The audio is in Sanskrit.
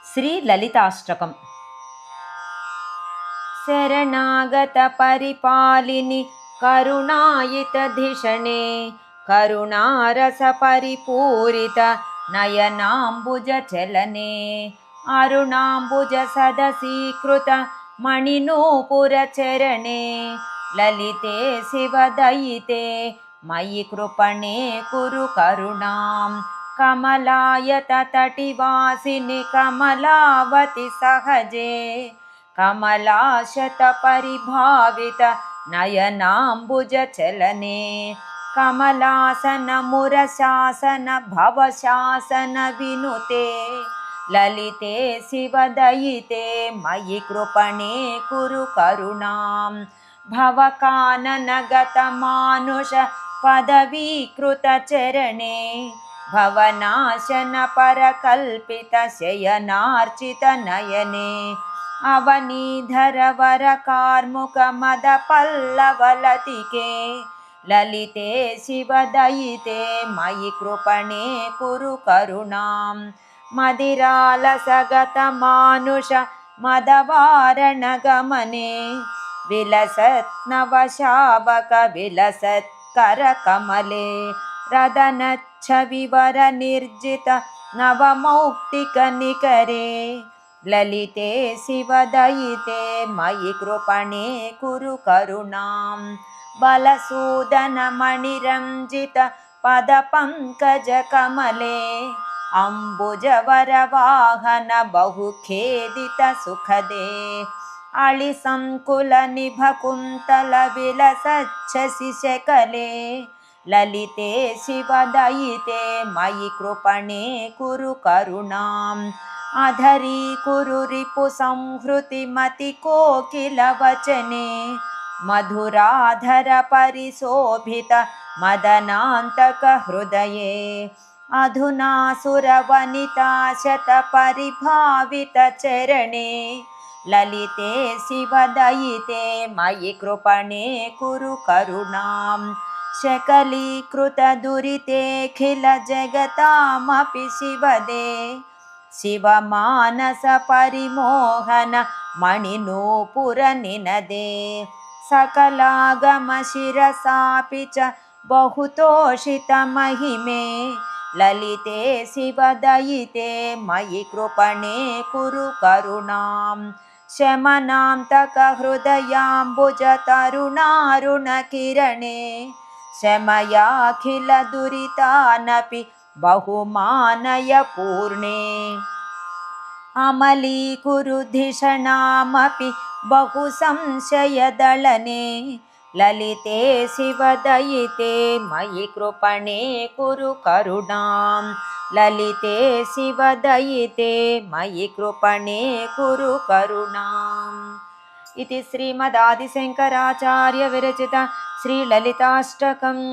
श्रीललिताष्टकम्। शरणागतपरिपालिनि करुणायितधिषणे करुणारसपरिपूरित नयनाम्बुजचलने अरुणाम्बुजसदसीकृत मणिनूपुरचरणे ललिते शिवदयिते मयि कृपणे कुरु करुणां कमलायततटिवासिनि कमलावति सहजे कमलाशतपरिभावित नयनाम्बुजचलने कमलासनमुरशासन भवशासन विनुते ललिते शिवदयिते मयि कृपणे कुरु करुणां भवकाननगतमानुष पदवीकृतचरणे भवनाशन परकल्पित शयनार्चित नयने अवनीधर वर कार्मुक मद पल्लवलतिके ललिते शिवदयिते मयि कृपणे कुरु करुणां मदिरालसगत मानुष मदवारणगमने विलसत् नवशावक विलसत् करकमले रदनच्छविवर निर्जित नवमौक्तिकनिकरे ललिते शिवदयिते मयि कृपणे कुरु करुणां बलसूदनमणिरञ्जित पदपङ्कजकमले अम्बुजवरवाहन बहुखेदित सुखदे अळिसङ्कुलनिभकुन्तल विलसच्छशिशकले ललिते शिवदयिते मयि कृपणे कुरु करुणां अधरीकुरु रिपुसंहृतिमतिकोकिलवचने मधुराधर परिशोभित मदनान्तक हृदये अधुना सुरवनिता शतपरिभावित चरणे ललिते शिवदयिते मयि कृपणे कुरु करुणां शकलीकृत दुरितेऽखिल जगतामपि शिवदे शिवमानस परिमोहन मणिनूपुरनिनदे सकलागम शिरसापि च बहुतोषित महिमे ललिते शिवदयिते मयि कृपणे कुरु करुणां शमनान्तक हृदयाम्बुज तरुणारुणकिरणे शमयाखिल दुरितानपि बहुमानय पूर्णे अमलीकुरु धिषणामपि बहु संशयदलने ललिते शिवदयिते मयि कृपणे कुरु करुणां ललिते शिवदयिते मयि कृपणे कुरु करुणाम् इति श्रीमदादिशङ्कराचार्य विरचित श्रीललिताष्टकम्।